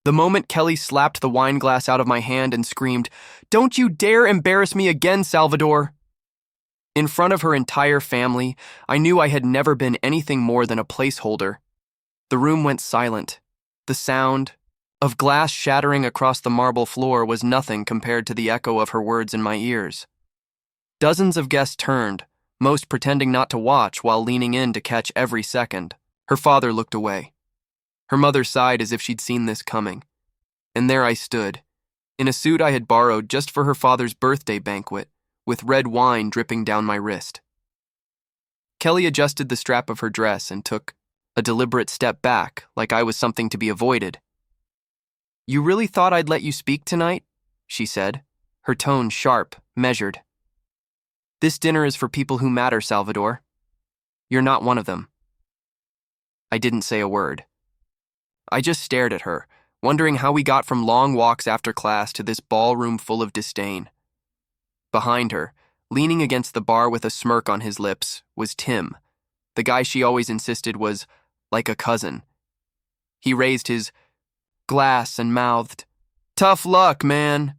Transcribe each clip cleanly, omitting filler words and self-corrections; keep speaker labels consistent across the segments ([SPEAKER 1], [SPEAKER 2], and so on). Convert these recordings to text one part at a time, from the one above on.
[SPEAKER 1] The moment Kelly slapped the wine glass out of my hand and screamed, "Don't you dare embarrass me again, Salvador!" In front of her entire family, I knew I had never been anything more than a placeholder. The room went silent. The sound of glass shattering across the marble floor was nothing compared to the echo of her words in my ears. Dozens of guests turned, most pretending not to watch while leaning in to catch every second. Her father looked away. Her mother sighed as if she'd seen this coming. And there I stood, in a suit I had borrowed just for her father's birthday banquet, with red wine dripping down my wrist. Kelly adjusted the strap of her dress and took a deliberate step back, like I was something to be avoided. "You really thought I'd let you speak tonight?" she said, her tone sharp, measured. "This dinner is for people who matter, Salvador. You're not one of them." I didn't say a word. I just stared at her, wondering how we got from long walks after class to this ballroom full of disdain. Behind her, leaning against the bar with a smirk on his lips, was Tim, the guy she always insisted was like a cousin. He raised his glass and mouthed, "Tough luck, man."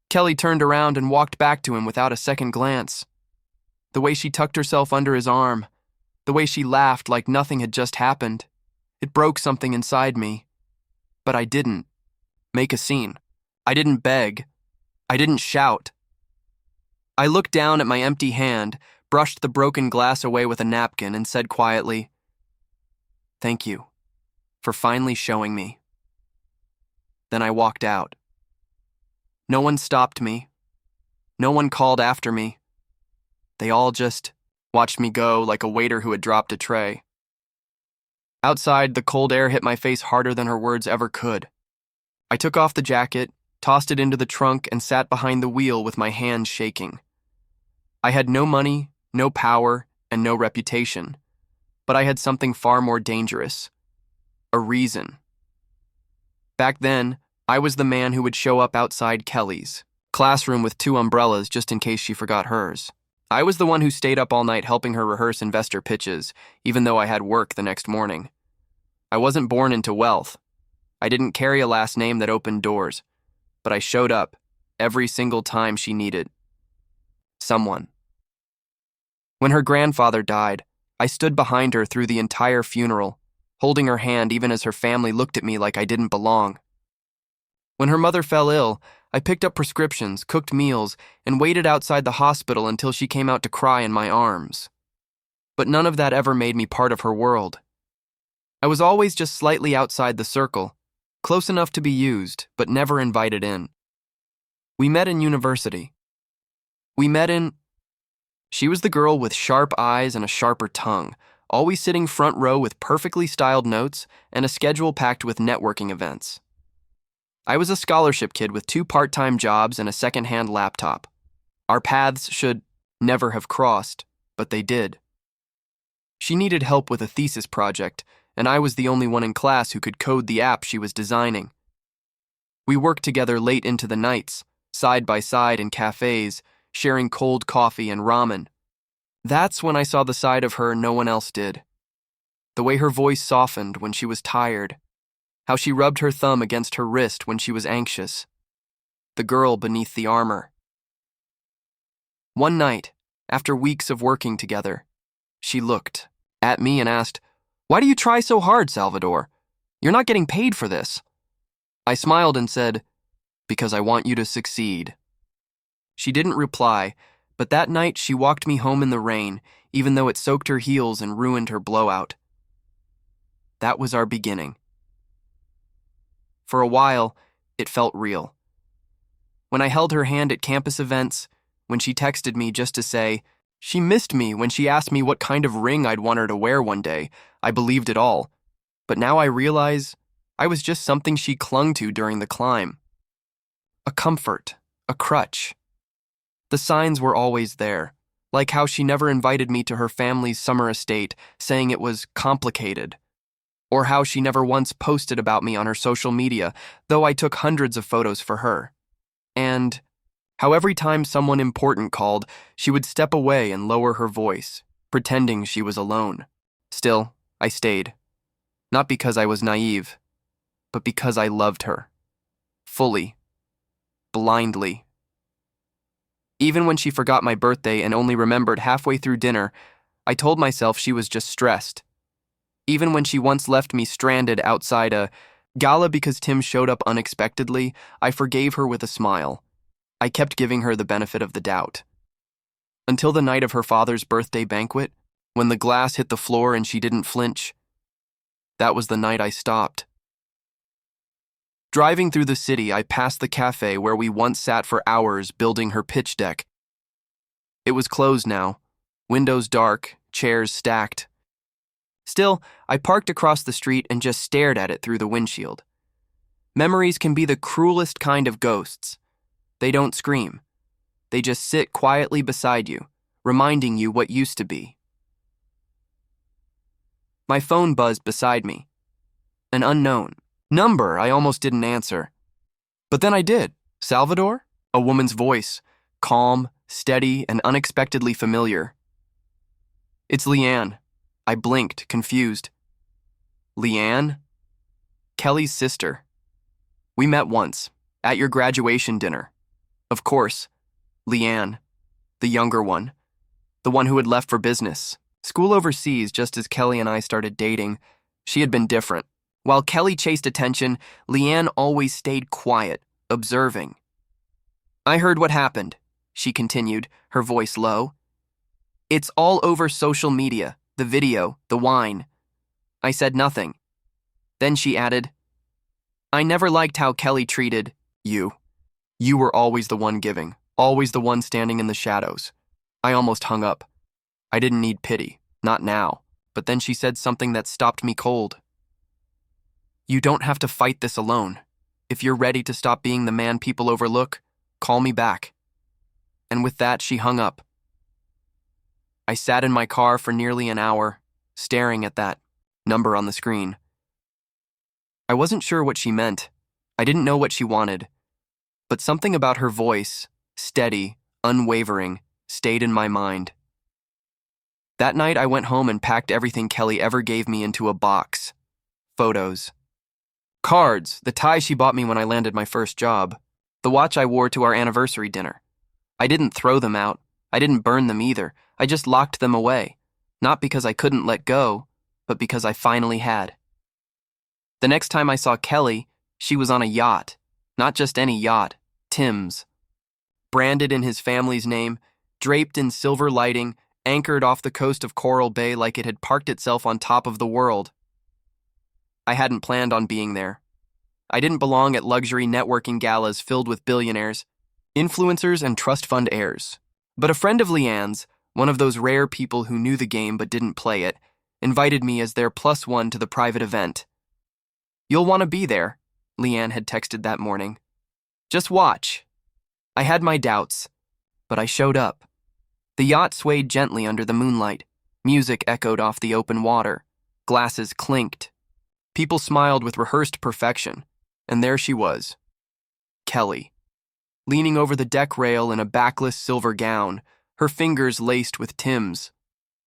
[SPEAKER 1] Kelly turned around and walked back to him without a second glance. The way she tucked herself under his arm, the way she laughed like nothing had just happened, it broke something inside me. But I didn't make a scene. I didn't beg. I didn't shout. I looked down at my empty hand, brushed the broken glass away with a napkin, and said quietly, "Thank you for finally showing me." Then I walked out. No one stopped me. No one called after me. They all just watched me go like a waiter who had dropped a tray. Outside, the cold air hit my face harder than her words ever could. I took off the jacket, tossed it into the trunk, and sat behind the wheel with my hands shaking. I had no money, no power, and no reputation, but I had something far more dangerous: a reason. Back then, I was the man who would show up outside Kelly's classroom with 2 umbrellas just in case she forgot hers. I was the one who stayed up all night helping her rehearse investor pitches, even though I had work the next morning. I wasn't born into wealth. I didn't carry a last name that opened doors, but I showed up every single time she needed someone. When her grandfather died, I stood behind her through the entire funeral, holding her hand even as her family looked at me like I didn't belong. When her mother fell ill, I picked up prescriptions, cooked meals, and waited outside the hospital until she came out to cry in my arms. But none of that ever made me part of her world. I was always just slightly outside the circle, close enough to be used, but never invited in. We met in university. She was the girl with sharp eyes and a sharper tongue, always sitting front row with perfectly styled notes and a schedule packed with networking events. I was a scholarship kid with 2 part-time jobs and a second-hand laptop. Our paths should never have crossed, but they did. She needed help with a thesis project, and I was the only one in class who could code the app she was designing. We worked together late into the nights, side by side in cafes, sharing cold coffee and ramen. That's when I saw the side of her no one else did. The way her voice softened when she was tired, how she rubbed her thumb against her wrist when she was anxious. The girl beneath the armor. One night, after weeks of working together, she looked at me and asked, "Why do you try so hard, Salvador? You're not getting paid for this." I smiled and said, "Because I want you to succeed." She didn't reply, but that night she walked me home in the rain, even though it soaked her heels and ruined her blowout. That was our beginning. For a while, it felt real. When I held her hand at campus events, when she texted me just to say she missed me, when she asked me what kind of ring I'd want her to wear one day, I believed it all. But now I realize I was just something she clung to during the climb. A comfort, a crutch. The signs were always there, like how she never invited me to her family's summer estate, saying it was complicated. Or how she never once posted about me on her social media, though I took hundreds of photos for her. And how every time someone important called, she would step away and lower her voice, pretending she was alone. Still, I stayed. Not because I was naive, but because I loved her. Fully. Blindly. Even when she forgot my birthday and only remembered halfway through dinner, I told myself she was just stressed. Even when she once left me stranded outside a gala because Tim showed up unexpectedly, I forgave her with a smile. I kept giving her the benefit of the doubt. Until the night of her father's birthday banquet, when the glass hit the floor and she didn't flinch. That was the night I stopped. Driving through the city, I passed the cafe where we once sat for hours building her pitch deck. It was closed now, windows dark, chairs stacked. Still, I parked across the street and just stared at it through the windshield. Memories can be the cruelest kind of ghosts. They don't scream. They just sit quietly beside you, reminding you what used to be. My phone buzzed beside me. An unknown number I almost didn't answer. But then I did. Salvador? A woman's voice, calm, steady, and unexpectedly familiar. It's Leanne. I blinked, confused. Leanne? Kelly's sister. We met once, at your graduation dinner. Of course, Leanne, the younger one, the one who had left for business. School overseas just as Kelly and I started dating. She had been different. While Kelly chased attention, Leanne always stayed quiet, observing. I heard what happened, she continued, her voice low. It's all over social media, the video, the wine. I said nothing. Then she added, I never liked how Kelly treated you. You were always the one giving, always the one standing in the shadows. I almost hung up. I didn't need pity, not now, but then she said something that stopped me cold. You don't have to fight this alone. If you're ready to stop being the man people overlook, call me back. And with that, she hung up. I sat in my car for nearly an hour, staring at that number on the screen. I wasn't sure what she meant. I didn't know what she wanted. But something about her voice, steady, unwavering, stayed in my mind. That night, I went home and packed everything Kelly ever gave me into a box. Photos. Cards, the tie she bought me when I landed my first job, the watch I wore to our anniversary dinner. I didn't throw them out. I didn't burn them either. I just locked them away. Not because I couldn't let go, but because I finally had. The next time I saw Kelly, she was on a yacht. Not just any yacht, Tim's. Branded in his family's name, draped in silver lighting, anchored off the coast of Coral Bay like it had parked itself on top of the world. I hadn't planned on being there. I didn't belong at luxury networking galas filled with billionaires, influencers, and trust fund heirs. But a friend of Leanne's, one of those rare people who knew the game but didn't play it, invited me as their +1 to the private event. You'll want to be there, Leanne had texted that morning. Just watch. I had my doubts, but I showed up. The yacht swayed gently under the moonlight. Music echoed off the open water. Glasses clinked. People smiled with rehearsed perfection. And there she was. Kelly. Leaning over the deck rail in a backless silver gown, her fingers laced with Tim's.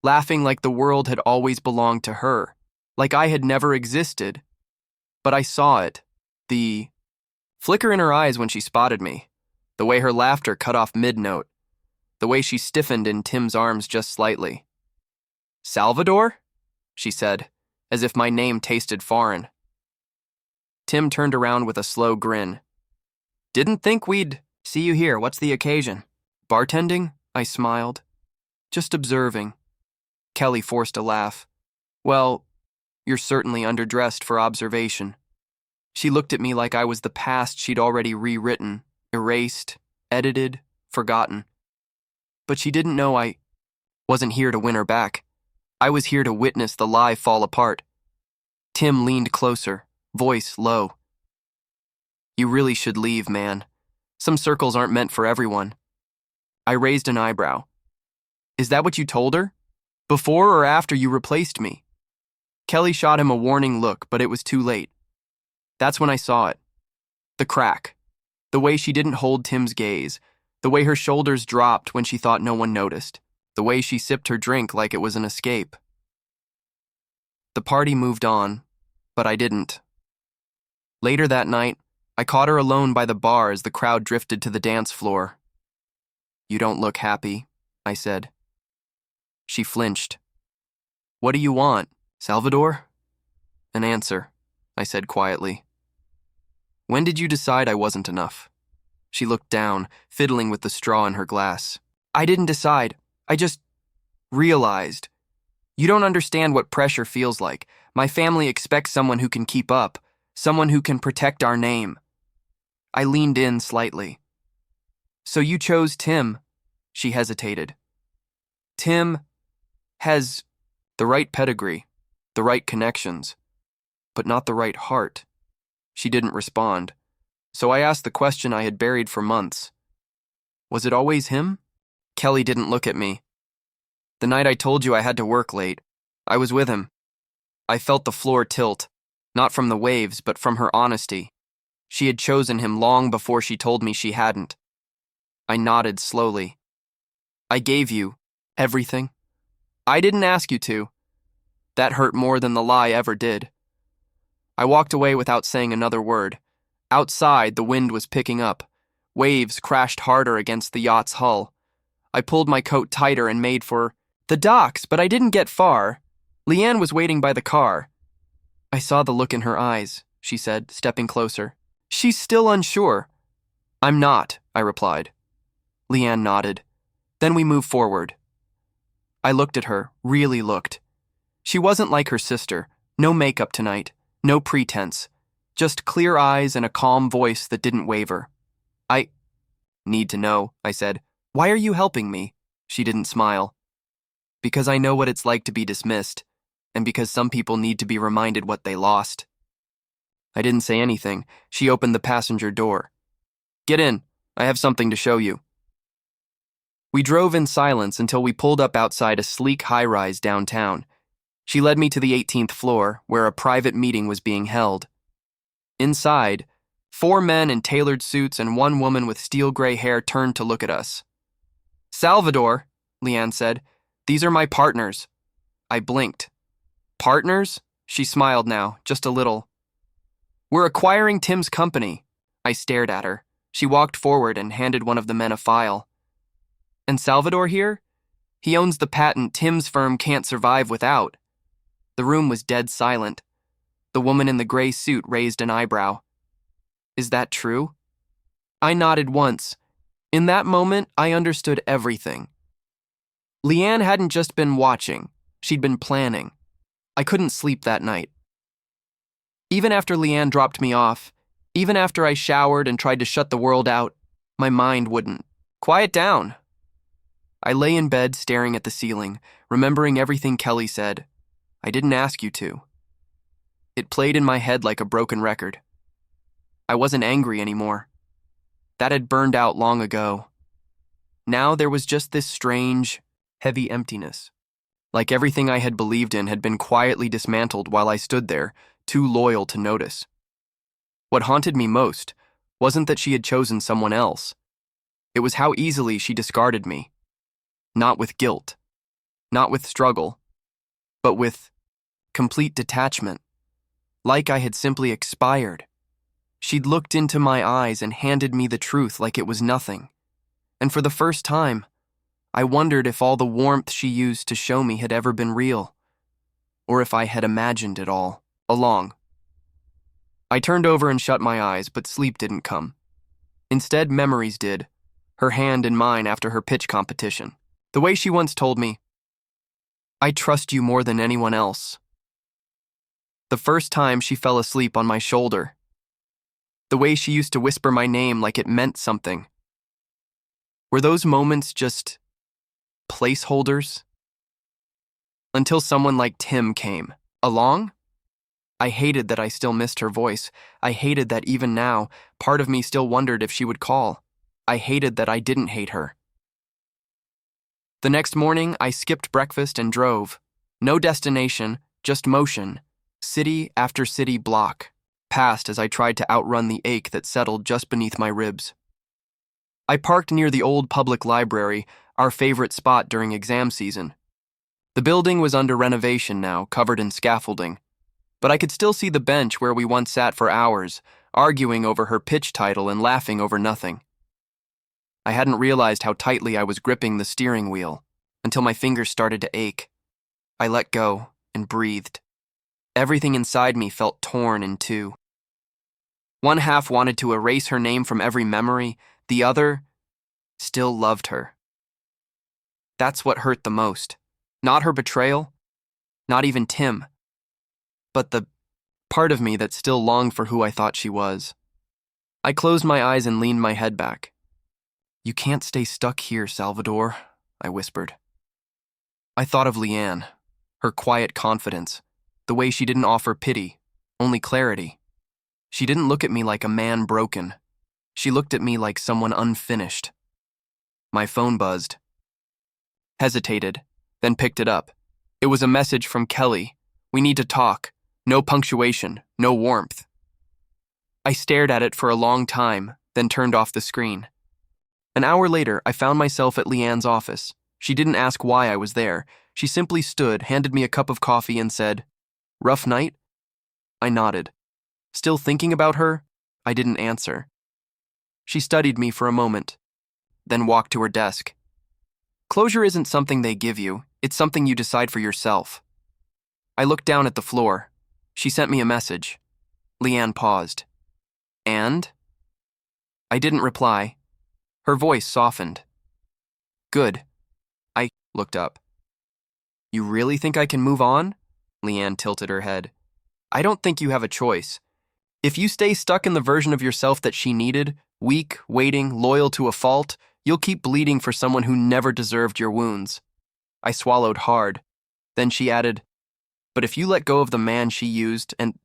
[SPEAKER 1] Laughing like the world had always belonged to her. Like I had never existed. But I saw it. The flicker in her eyes when she spotted me. The way her laughter cut off mid-note. The way she stiffened in Tim's arms just slightly. Salvador? She said, as if my name tasted foreign. Tim turned around with a slow grin. Didn't think we'd see you here. What's the occasion? Bartending? I smiled. Just observing. Kelly forced a laugh. Well, you're certainly underdressed for observation. She looked at me like I was the past she'd already rewritten, erased, edited, forgotten. But she didn't know I wasn't here to win her back. I was here to witness the lie fall apart. Tim leaned closer, voice low. You really should leave, man. Some circles aren't meant for everyone. I raised an eyebrow. Is that what you told her? Before or after you replaced me? Kelly shot him a warning look, but it was too late. That's when I saw it. The crack. The way she didn't hold Tim's gaze. The way her shoulders dropped when she thought no one noticed. The way she sipped her drink like it was an escape. The party moved on, but I didn't. Later that night, I caught her alone by the bar as the crowd drifted to the dance floor. "You don't look happy," I said. She flinched. "What do you want, Salvador?" "An answer," I said quietly. "When did you decide I wasn't enough?" She looked down, fiddling with the straw in her glass. "I didn't decide. I just realized. You don't understand what pressure feels like. My family expects someone who can keep up, someone who can protect our name." I leaned in slightly. "So you chose Tim?" She hesitated. "Tim has the right pedigree, the right connections, but not the right heart." She didn't respond, so I asked the question I had buried for months. "Was it always him?" Kelly didn't look at me. "The night I told you I had to work late, I was with him." I felt the floor tilt, not from the waves, but from her honesty. She had chosen him long before she told me she hadn't. I nodded slowly. "I gave you everything. I didn't ask you to." That hurt more than the lie ever did. I walked away without saying another word. Outside, the wind was picking up. Waves crashed harder against the yacht's hull. I pulled my coat tighter and made for the docks, but I didn't get far. Leanne was waiting by the car. "I saw the look in her eyes," she said, stepping closer. "She's still unsure." "I'm not," I replied. Leanne nodded. Then we moved forward. I looked at her, really looked. She wasn't like her sister. No makeup tonight, no pretense. Just clear eyes and a calm voice that didn't waver. "I need to know," I said. "Why are you helping me?" She didn't smile. "Because I know what it's like to be dismissed, and because some people need to be reminded what they lost." I didn't say anything. She opened the passenger door. "Get in. I have something to show you." We drove in silence until we pulled up outside a sleek high-rise downtown. She led me to the 18th floor, where a private meeting was being held. Inside, 4 men in tailored suits and 1 woman with steel gray hair turned to look at us. "Salvador," Leanne said, "these are my partners." I blinked. "Partners?" She smiled now, just a little. "We're acquiring Tim's company." I stared at her. She walked forward and handed one of the men a file. "And Salvador here? He owns the patent Tim's firm can't survive without." The room was dead silent. The woman in the gray suit raised an eyebrow. "Is that true?" I nodded once. In that moment, I understood everything. Leanne hadn't just been watching. She'd been planning. I couldn't sleep that night. Even after Leanne dropped me off, even after I showered and tried to shut the world out, my mind wouldn't. "Quiet down." I lay in bed staring at the ceiling, remembering everything Kelly said. "I didn't ask you to." It played in my head like a broken record. I wasn't angry anymore. That had burned out long ago. Now there was just this strange, heavy emptiness. Like everything I had believed in had been quietly dismantled while I stood there, too loyal to notice. What haunted me most wasn't that she had chosen someone else. It was how easily she discarded me. Not with guilt, not with struggle, but with complete detachment. Like I had simply expired. She'd looked into my eyes and handed me the truth like it was nothing. And for the first time, I wondered if all the warmth she used to show me had ever been real, or if I had imagined it all along. I turned over and shut my eyes, but sleep didn't come. Instead, memories did, her hand in mine after her pitch competition. The way she once told me, "I trust you more than anyone else." The first time she fell asleep on my shoulder. The way she used to whisper my name like it meant something. Were those moments just placeholders? Until someone like Tim came along? I hated that I still missed her voice. I hated that even now, part of me still wondered if she would call. I hated that I didn't hate her. The next morning, I skipped breakfast and drove. No destination, just motion. City after city block. Passed as I tried to outrun the ache that settled just beneath my ribs. I parked near the old public library, our favorite spot during exam season. The building was under renovation now, covered in scaffolding. but I could still see the bench where we once sat for hours, arguing over her pitch title and laughing over nothing. I hadn't realized how tightly I was gripping the steering wheel until my fingers started to ache. I let go and breathed. Everything inside me felt torn in two. One half wanted to erase her name from every memory, the other still loved her. That's what hurt the most. Not her betrayal, not even Tim, but the part of me that still longed for who I thought she was. I closed my eyes and leaned my head back. "You can't stay stuck here, Salvador," I whispered. I thought of Leanne, her quiet confidence, the way she didn't offer pity, only clarity. She didn't look at me like a man broken. She looked at me like someone unfinished. My phone buzzed. Hesitated, then picked it up. It was a message from Kelly. "We need to talk. No punctuation, no warmth." I stared at it for a long time, then turned off the screen. An hour later, I found myself at Leanne's office. She didn't ask why I was there. She simply stood, handed me a cup of coffee, and said, "Rough night?" I nodded. Still thinking about her, I didn't answer. She studied me for a moment, then walked to her desk. Closure isn't something they give you, it's something you decide for yourself. I looked down at the floor. She sent me a message. Leanne paused. "And?" I didn't reply. Her voice softened. "Good." I looked up. "You really think I can move on?" Leanne tilted her head. "I don't think you have a choice. If you stay stuck in the version of yourself that she needed, weak, waiting, loyal to a fault, you'll keep bleeding for someone who never deserved your wounds." I swallowed hard. Then she added, "But if you let go of the man she used and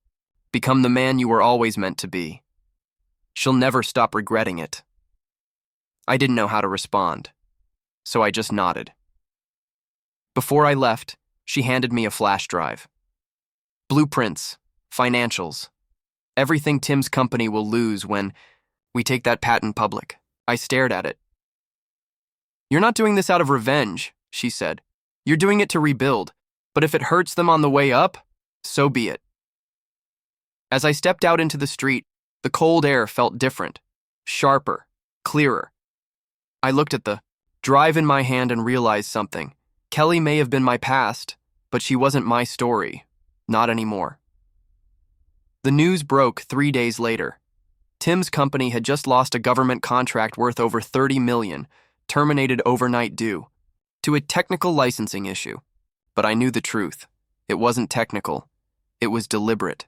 [SPEAKER 1] become the man you were always meant to be, she'll never stop regretting it." I didn't know how to respond, so I just nodded. Before I left, she handed me a flash drive. Blueprints, financials, everything Tim's company will lose when we take that patent public. I stared at it. "You're not doing this out of revenge," she said. "You're doing it to rebuild. But if it hurts them on the way up, so be it." As I stepped out into the street, the cold air felt different, sharper, clearer. I looked at the drive in my hand and realized something. Kelly may have been my past, but she wasn't my story. Not anymore. The news broke 3 days later. Tim's company had just lost a government contract worth over $30 million, terminated overnight due to a technical licensing issue. But I knew the truth. It wasn't technical. It was deliberate.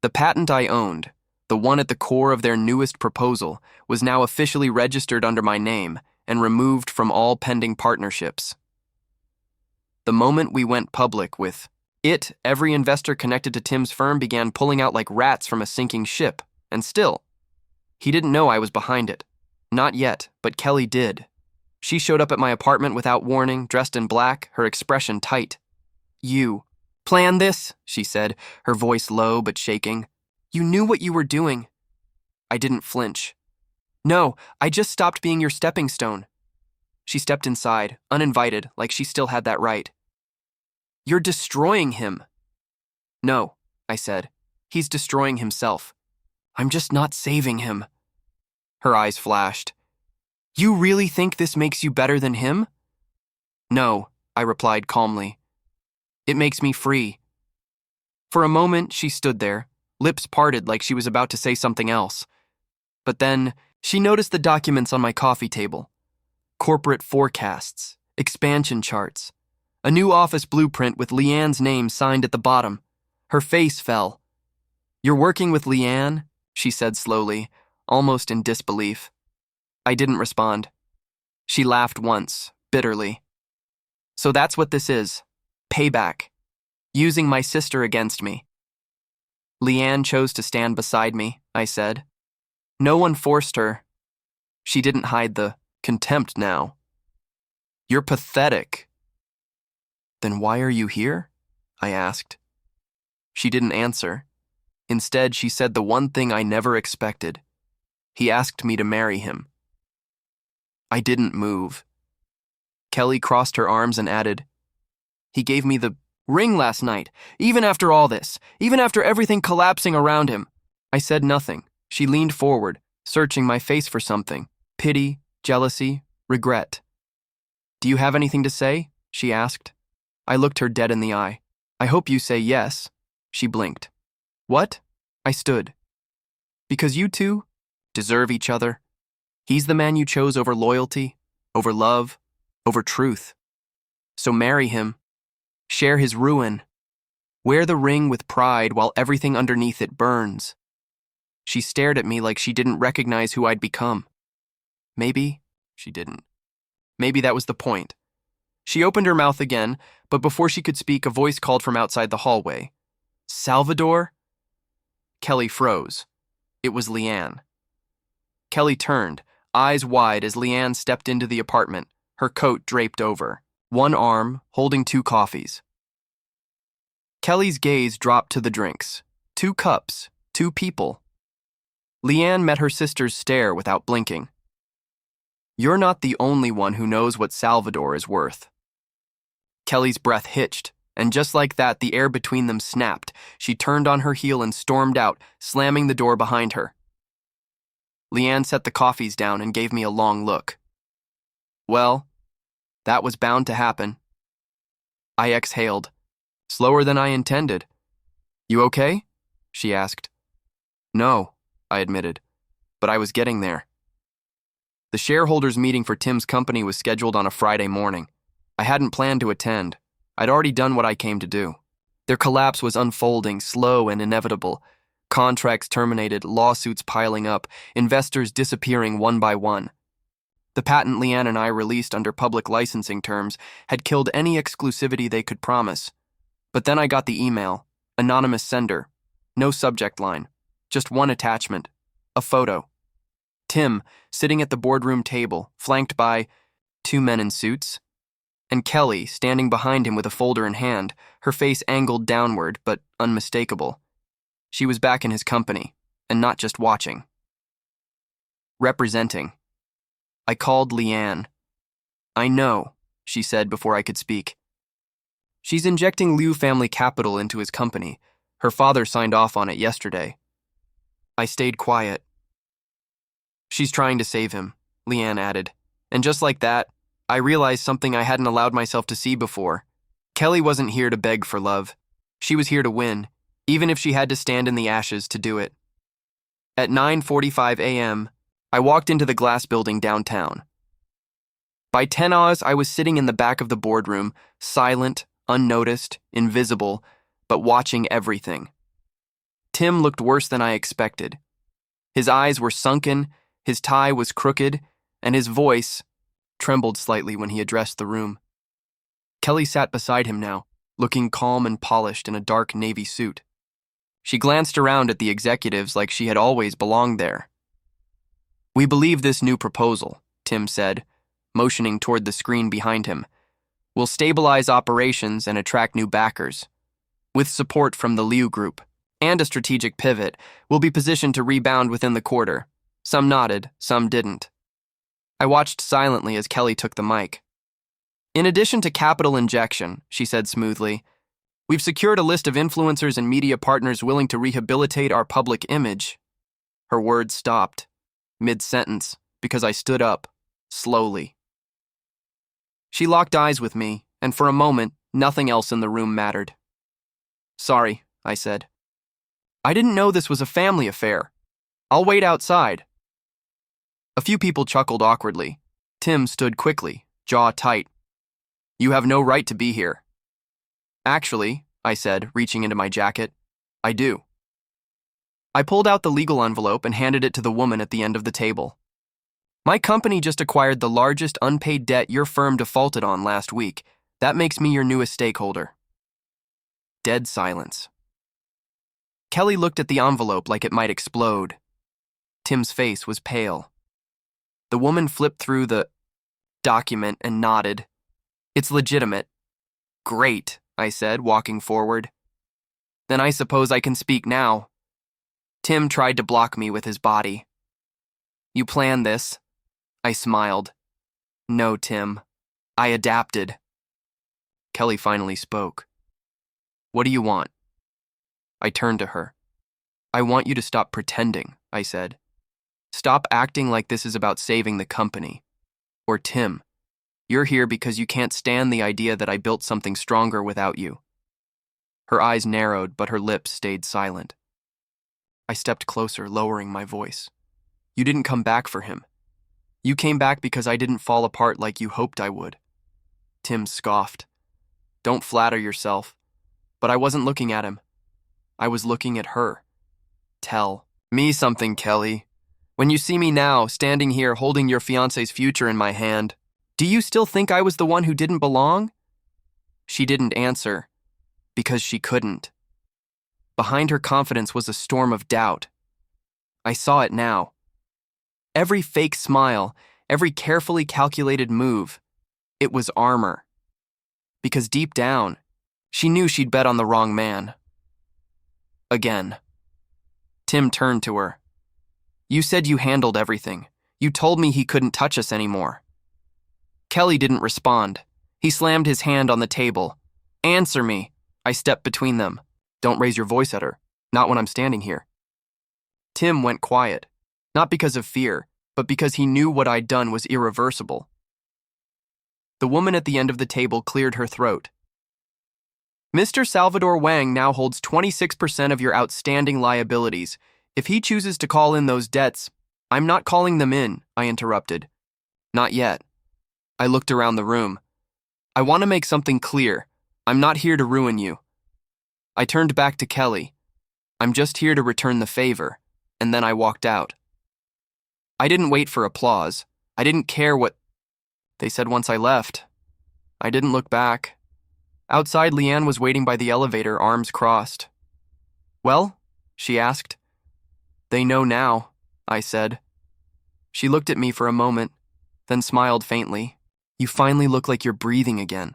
[SPEAKER 1] The patent I owned, the one at the core of their newest proposal, was now officially registered under my name and removed from all pending partnerships. The moment we went public with it, every investor connected to Tim's firm began pulling out like rats from a sinking ship, and still, he didn't know I was behind it. Not yet, but Kelly did. She showed up at my apartment without warning, dressed in black, her expression tight. "You planned this?" she said, her voice low but shaking. "You knew what you were doing." I didn't flinch. "No, I just stopped being your stepping stone." She stepped inside, uninvited, like she still had that right. "You're destroying him." "No," I said. "He's destroying himself. I'm just not saving him." Her eyes flashed. "You really think this makes you better than him?" "No," I replied calmly. "It makes me free." For a moment, she stood there, lips parted like she was about to say something else. But then, she noticed the documents on my coffee table. Corporate forecasts, expansion charts, a new office blueprint with Leanne's name signed at the bottom. Her face fell. "You're working with Leanne?" she said slowly, almost in disbelief. I didn't respond. She laughed once, bitterly. "So that's what this is. Payback. Using my sister against me." "Leanne chose to stand beside me," I said. "No one forced her." She didn't hide the contempt now. "You're pathetic." "Then why are you here?" I asked. She didn't answer. Instead, she said the one thing I never expected. He asked me to marry him. I didn't move. Kelly crossed her arms and added, "He gave me the ring last night, even after all this, even after everything collapsing around him. I said nothing. She leaned forward, searching my face for something. Pity, jealousy, regret. Do you have anything to say? She asked. I looked her dead in the eye. I hope you say yes. She blinked. What? I stood. Because you two deserve each other. He's the man you chose over loyalty, over love, over truth. So marry him. Share his ruin. Wear the ring with pride while everything underneath it burns. She stared at me like she didn't recognize who I'd become. Maybe she didn't. Maybe that was the point. She opened her mouth again, but before she could speak, a voice called from outside the hallway. Salvador? Kelly froze. It was Leanne. Kelly turned, eyes wide as Leanne stepped into the apartment, her coat draped over, one arm holding 2 coffees. Kelly's gaze dropped to the drinks. 2 cups, 2 people. Leanne met her sister's stare without blinking. You're not the only one who knows what Salvador is worth. Kelly's breath hitched, and just like that, the air between them snapped. She turned on her heel and stormed out, slamming the door behind her. Leanne set the coffees down and gave me a long look. Well, that was bound to happen. I exhaled, slower than I intended. You okay? She asked. No, I admitted, but I was getting there. The shareholders' meeting for Tim's company was scheduled on a Friday morning. I hadn't planned to attend. I'd already done what I came to do. Their collapse was unfolding, slow and inevitable. Contracts terminated, lawsuits piling up, investors disappearing one by one. The patent Leanne and I released under public licensing terms had killed any exclusivity they could promise. But then I got the email, anonymous sender, no subject line, just one attachment, a photo. Tim, sitting at the boardroom table, flanked by 2 men in suits, and Kelly, standing behind him with a folder in hand, her face angled downward but unmistakable. She was back in his company, and not just watching. Representing. I called Leanne. I know, she said before I could speak. She's injecting Liu family capital into his company. Her father signed off on it yesterday. I stayed quiet. She's trying to save him, Leanne added. And just like that, I realized something I hadn't allowed myself to see before. Kelly wasn't here to beg for love. She was here to win, even if she had to stand in the ashes to do it. At 9:45 a.m., I walked into the glass building downtown. By 10 hours, I was sitting in the back of the boardroom, silent, unnoticed, invisible, but watching everything. Tim looked worse than I expected. His eyes were sunken, his tie was crooked, and his voice trembled slightly when he addressed the room. Kelly sat beside him now, looking calm and polished in a dark navy suit. She glanced around at the executives like she had always belonged there. We believe this new proposal, Tim said, motioning toward the screen behind him, will stabilize operations and attract new backers. With support from the Liu Group and a strategic pivot, we'll be positioned to rebound within the quarter. Some nodded, some didn't. I watched silently as Kelly took the mic. In addition to capital injection, she said smoothly, we've secured a list of influencers and media partners willing to rehabilitate our public image. Her words stopped, mid-sentence, because I stood up, slowly. She locked eyes with me, and for a moment, nothing else in the room mattered. Sorry, I said. I didn't know this was a family affair. I'll wait outside. A few people chuckled awkwardly. Tim stood quickly, jaw tight. You have no right to be here. Actually, I said, reaching into my jacket, I do. I pulled out the legal envelope and handed it to the woman at the end of the table. My company just acquired the largest unpaid debt your firm defaulted on last week. That makes me your newest stakeholder. Dead silence. Kelly looked at the envelope like it might explode. Tim's face was pale. The woman flipped through the document and nodded. It's legitimate. Great, I said, walking forward. Then I suppose I can speak now. Tim tried to block me with his body. You planned this? I smiled. No, Tim. I adapted. Kelly finally spoke. What do you want? I turned to her. I want you to stop pretending, I said. Stop acting like this is about saving the company. Or Tim. You're here because you can't stand the idea that I built something stronger without you. Her eyes narrowed, but her lips stayed silent. I stepped closer, lowering my voice. You didn't come back for him. You came back because I didn't fall apart like you hoped I would. Tim scoffed. Don't flatter yourself. But I wasn't looking at him. I was looking at her. Tell me something, Kelly. When you see me now, standing here holding your fiancé's future in my hand, do you still think I was the one who didn't belong? She didn't answer, because she couldn't. Behind her confidence was a storm of doubt. I saw it now. Every fake smile, every carefully calculated move, it was armor. Because deep down, she knew she'd bet on the wrong man. Again. Tim turned to her. You said you handled everything. You told me he couldn't touch us anymore. Kelly didn't respond. He slammed his hand on the table. Answer me. I stepped between them. Don't raise your voice at her. Not when I'm standing here. Tim went quiet. Not because of fear, but because he knew what I'd done was irreversible. The woman at the end of the table cleared her throat. Mr. Salvador Wang now holds 26% of your outstanding liabilities. If he chooses to call in those debts, I'm not calling them in, I interrupted. Not yet. I looked around the room. I want to make something clear. I'm not here to ruin you. I turned back to Kelly. I'm just here to return the favor, and then I walked out. I didn't wait for applause. I didn't care what they said once I left. I didn't look back. Outside, Leanne was waiting by the elevator, arms crossed. Well? She asked. They know now, I said. She looked at me for a moment, then smiled faintly. You finally look like you're breathing again.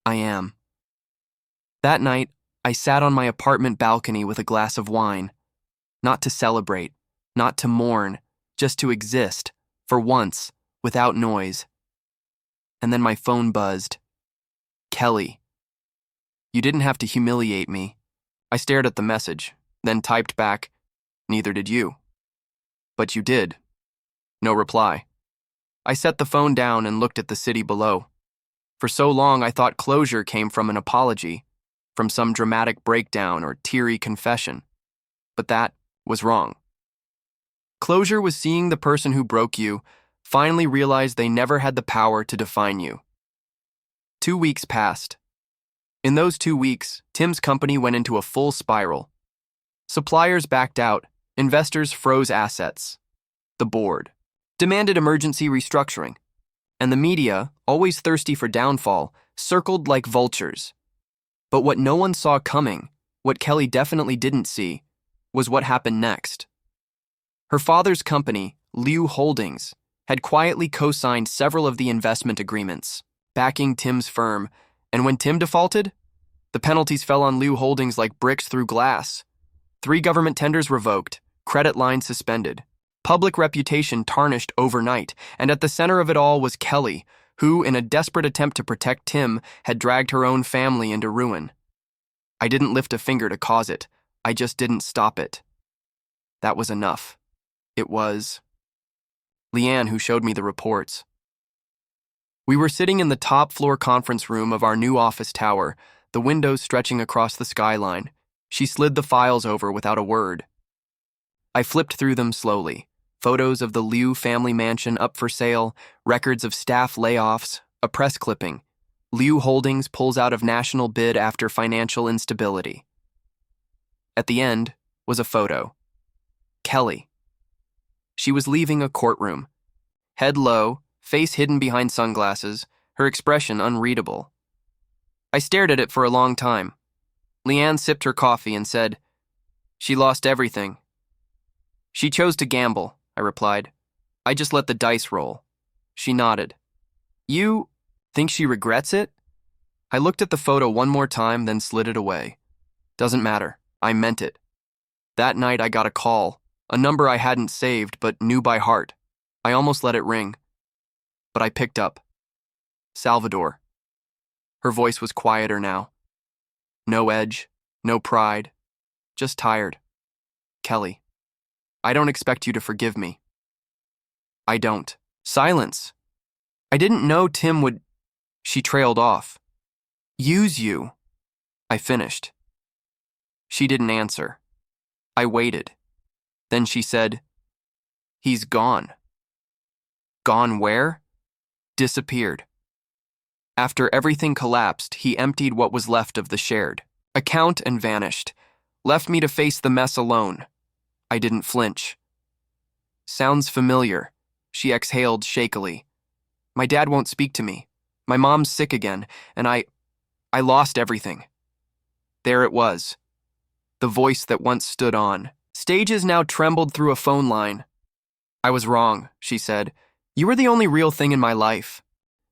[SPEAKER 1] I am. That night, I sat on my apartment balcony with a glass of wine. Not to celebrate, not to mourn, just to exist, for once, without noise. And then my phone buzzed. Kelly. You didn't have to humiliate me. I stared at the message, then typed back, neither did you. But you did. No reply. I set the phone down and looked at the city below. For so long, I thought closure came from an apology, from some dramatic breakdown or teary confession. But that was wrong. Closure was seeing the person who broke you finally realize they never had the power to define you. 2 weeks passed. In those 2 weeks, Tim's company went into a full spiral. Suppliers backed out, investors froze assets. The board demanded emergency restructuring, and the media, always thirsty for downfall, circled like vultures. But what no one saw coming, what Kelly definitely didn't see, was what happened next. Her father's company, Liu Holdings, had quietly co-signed several of the investment agreements, backing Tim's firm, and when Tim defaulted, the penalties fell on Liu Holdings like bricks through glass. 3 government tenders revoked, credit lines suspended, public reputation tarnished overnight, and at the center of it all was Kelly, who, in a desperate attempt to protect Tim, had dragged her own family into ruin. I didn't lift a finger to cause it. I just didn't stop it. That was enough. It was Leanne who showed me the reports. We were sitting in the top-floor conference room of our new office tower, the windows stretching across the skyline. She slid the files over without a word. I flipped through them slowly. Photos of the Liu family mansion up for sale, records of staff layoffs, a press clipping. Liu Holdings pulls out of national bid after financial instability. At the end was a photo. Kelly. She was leaving a courtroom. Head low, face hidden behind sunglasses, her expression unreadable. I stared at it for a long time. Leanne sipped her coffee and said, "She lost everything." "She chose to gamble," I replied. "I just let the dice roll." She nodded. "You think she regrets it?" I looked at the photo one more time, then slid it away. Doesn't matter. I meant it. That night I got a call, a number I hadn't saved but knew by heart. I almost let it ring. But I picked up. Salvador. Her voice was quieter now. No edge, no pride, just tired. Kelly, I don't expect you to forgive me. I don't. Silence. I didn't know Tim would. She trailed off. Use you. I finished. She didn't answer. I waited. Then she said, He's gone. Gone where? Disappeared. After everything collapsed, he emptied what was left of the shared account and vanished, left me to face the mess alone. I didn't flinch. Sounds familiar, she exhaled shakily. My dad won't speak to me. My mom's sick again, and I lost everything. There it was. The voice that once stood on. Stages now trembled through a phone line. I was wrong, she said. You were the only real thing in my life.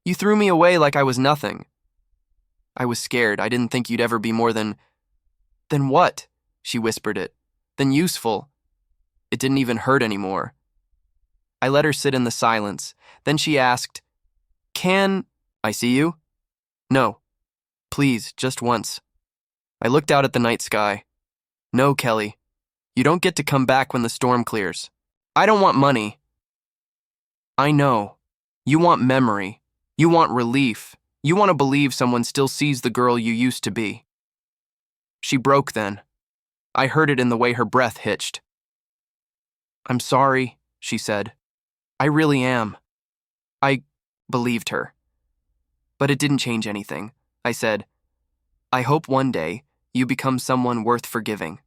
[SPEAKER 1] You threw me away like I was nothing. I was scared. I didn't think you'd ever be more than... Than what? She whispered it. Than useful. It didn't even hurt anymore. I let her sit in the silence. Then she asked, Can I see you? No. Please, just once. I looked out at the night sky. No, Kelly. You don't get to come back when the storm clears. I don't want money. I know. You want memory. You want relief. You want to believe someone still sees the girl you used to be. She broke then. I heard it in the way her breath hitched. I'm sorry, she said. I really am. I believed her. But it didn't change anything. I said, I hope one day you become someone worth forgiving.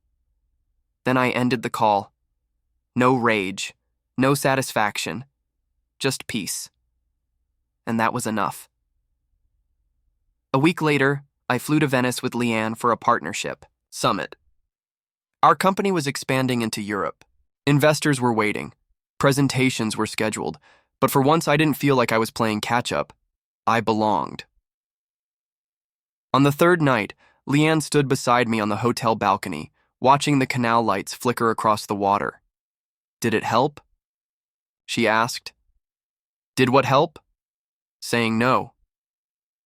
[SPEAKER 1] Then I ended the call. No rage, no satisfaction, just peace. And that was enough. A week later, I flew to Venice with Leanne for a partnership summit. Our company was expanding into Europe. Investors were waiting. Presentations were scheduled. But for once, I didn't feel like I was playing catch-up. I belonged. On the third night, Leanne stood beside me on the hotel balcony, watching the canal lights flicker across the water. Did it help? She asked. Did what help? Saying no.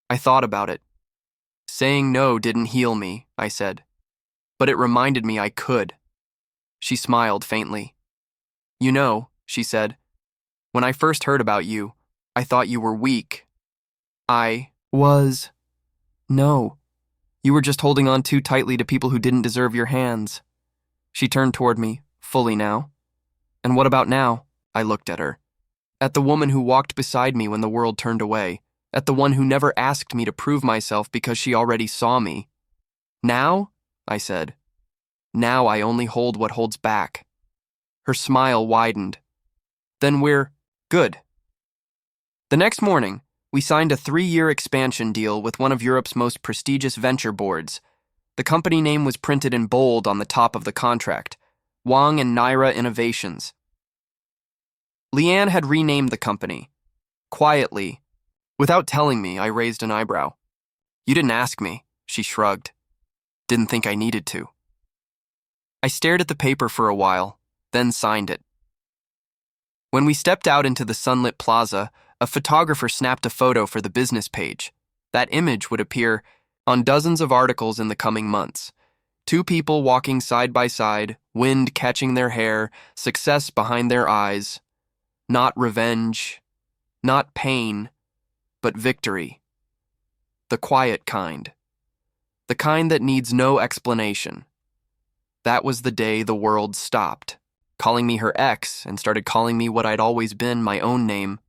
[SPEAKER 1] I thought about it. Saying no didn't heal me, I said. But it reminded me I could. She smiled faintly. You know, she said, when I first heard about you, I thought you were weak. I was. No. You were just holding on too tightly to people who didn't deserve your hands. She turned toward me, fully now. And what about now? I looked at her. At the woman who walked beside me when the world turned away. At the one who never asked me to prove myself because she already saw me. Now? I said. Now I only hold what holds back. Her smile widened. Then we're good. The next morning, we signed a 3-year expansion deal with one of Europe's most prestigious venture boards. The company name was printed in bold on the top of the contract, Wang and Naira Innovations. Leanne had renamed the company. Quietly, without telling me, I raised an eyebrow. You didn't ask me, she shrugged. Didn't think I needed to. I stared at the paper for a while, then signed it. When we stepped out into the sunlit plaza, a photographer snapped a photo for the business page. That image would appear on dozens of articles in the coming months. 2 people walking side by side, wind catching their hair, success behind their eyes. Not revenge, not pain, but victory. The quiet kind. The kind that needs no explanation. That was the day the world stopped, calling me her ex and started calling me what I'd always been, my own name.